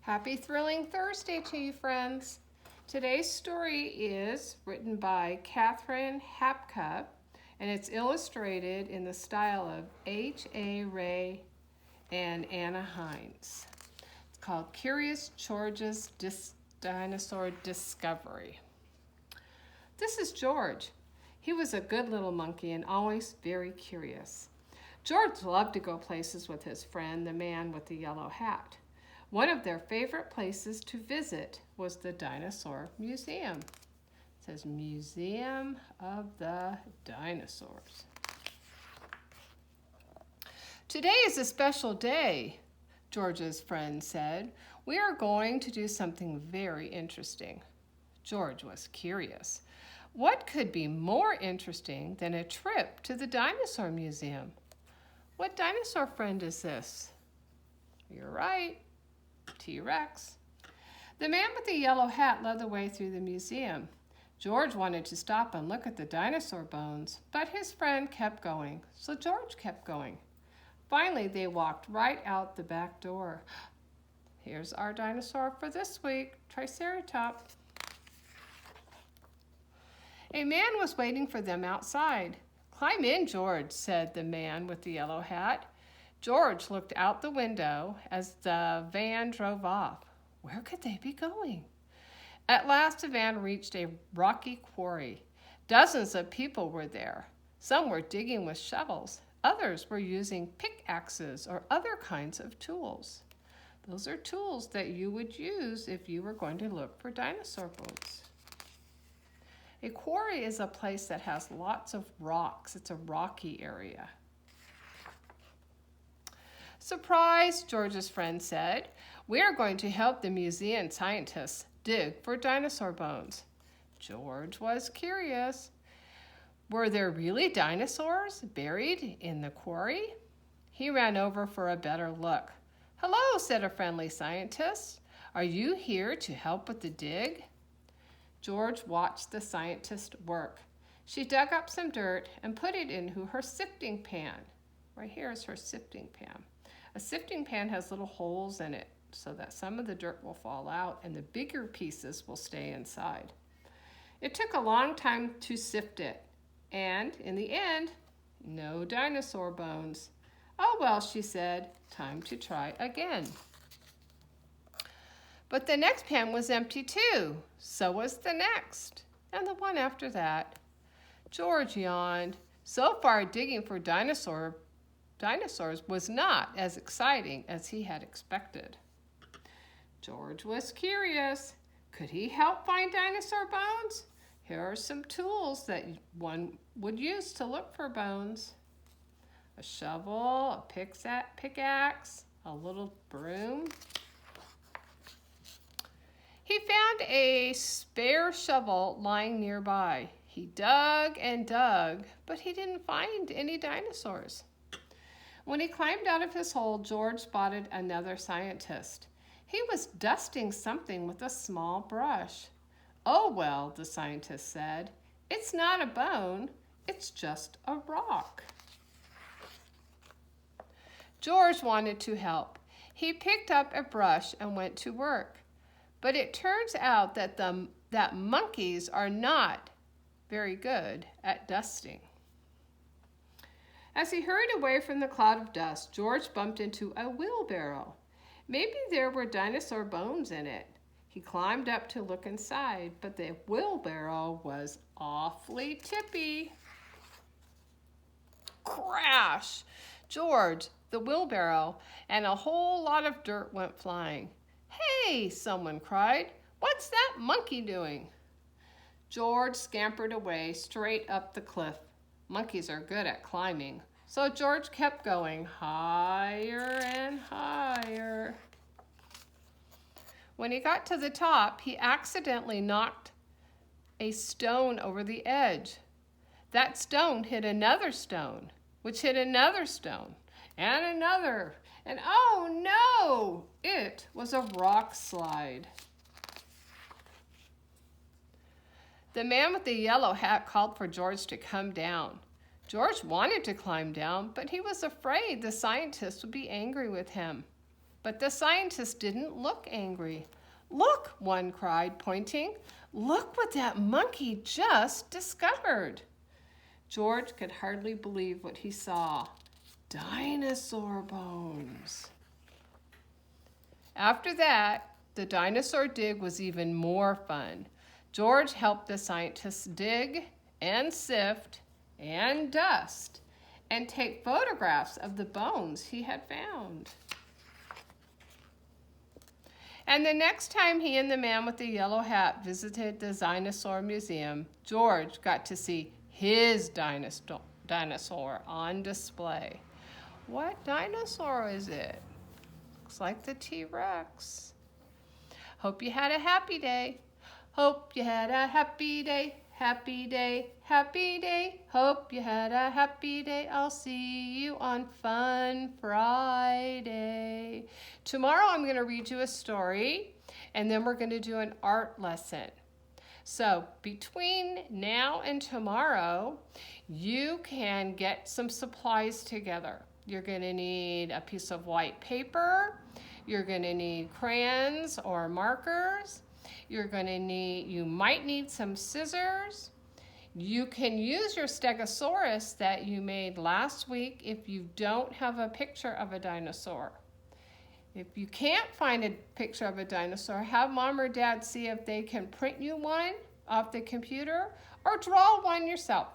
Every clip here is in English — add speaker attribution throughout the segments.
Speaker 1: Happy Thrilling Thursday to you, friends. Today's story is written by Catherine Hapka, and it's illustrated in the style of H.A. Ray and Anna Hines. It's called Curious George's Dinosaur Discovery. This is George. He was a good little monkey and always very curious. George loved to go places with his friend, the man with the yellow hat. One of their favorite places to visit was the Dinosaur Museum. It says Museum of the Dinosaurs. Today is a special day, George's friend said. We are going to do something very interesting. George was curious. What could be more interesting than a trip to the Dinosaur Museum? What dinosaur friend is this? You're right. T-Rex. The man with the yellow hat led the way through the museum. George wanted to stop and look at the dinosaur bones, but his friend kept going, so George kept going. Finally, they walked right out the back door. Here's our dinosaur for this week, Triceratops. A man was waiting for them outside. "Climb in, George," said the man with the yellow hat. George looked out the window as the van drove off. Where could they be going? At last the van reached a rocky quarry. Dozens of people were there. Some were digging with shovels. Others were using pickaxes or other kinds of tools. Those are tools that you would use if you were going to look for dinosaur bones. A quarry is a place that has lots of rocks. It's a rocky area. "Surprise," George's friend said. "We are going to help the museum scientists dig for dinosaur bones." George was curious. Were there really dinosaurs buried in the quarry? He ran over for a better look. "Hello," said a friendly scientist. "Are you here to help with the dig?" George watched the scientist work. She dug up some dirt and put it into her sifting pan. Right here is her sifting pan. A sifting pan has little holes in it so that some of the dirt will fall out and the bigger pieces will stay inside. It took a long time to sift it, and in the end, no dinosaur bones. "Oh well," she said, "time to try again." But the next pan was empty too. So was the next, and the one after that. George yawned. So far, digging for dinosaurs was not as exciting as he had expected. George was curious. Could he help find dinosaur bones? Here are some tools that one would use to look for bones. A shovel, a pickaxe, a little broom. He found a spare shovel lying nearby. He dug and dug, but he didn't find any dinosaurs. When he climbed out of his hole, George spotted another scientist. He was dusting something with a small brush. "Oh well," the scientist said, "it's not a bone, it's just a rock." George wanted to help. He picked up a brush and went to work. But it turns out that monkeys are not very good at dusting. As he hurried away from the cloud of dust, George bumped into a wheelbarrow. Maybe there were dinosaur bones in it. He climbed up to look inside, but the wheelbarrow was awfully tippy. Crash! George, the wheelbarrow, and a whole lot of dirt went flying. "Hey!" someone cried. "What's that monkey doing?" George scampered away straight up the cliff. Monkeys are good at climbing, so George kept going higher and higher. When he got to the top, he accidentally knocked a stone over the edge. That stone hit another stone, which hit another stone, and another. And oh no, it was a rock slide. The man with the yellow hat called for George to come down. George wanted to climb down, but he was afraid the scientists would be angry with him. But the scientists didn't look angry. "Look," one cried, pointing. "Look what that monkey just discovered." George could hardly believe what he saw. Dinosaur bones. After that, the dinosaur dig was even more fun. George helped the scientists dig and sift and dust and take photographs of the bones he had found. And the next time he and the man with the yellow hat visited the dinosaur museum, George got to see his dinosaur on display. What dinosaur is it? Looks like the T-Rex. Hope you had a happy day. Hope you had a happy day. Happy day, happy day. Hope you had a happy day. I'll see you on Fun Friday. Tomorrow I'm going to read you a story, and then we're going to do an art lesson. So between now and tomorrow, you can get some supplies together. You're going to need a piece of white paper. You're going to need crayons or markers. You might need some scissors. You can use your Stegosaurus that you made last week if you don't have a picture of a dinosaur. If you can't find a picture of a dinosaur, have Mom or Dad see if they can print you one off the computer or draw one yourself.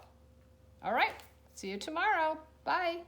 Speaker 1: All right, see you tomorrow. Bye.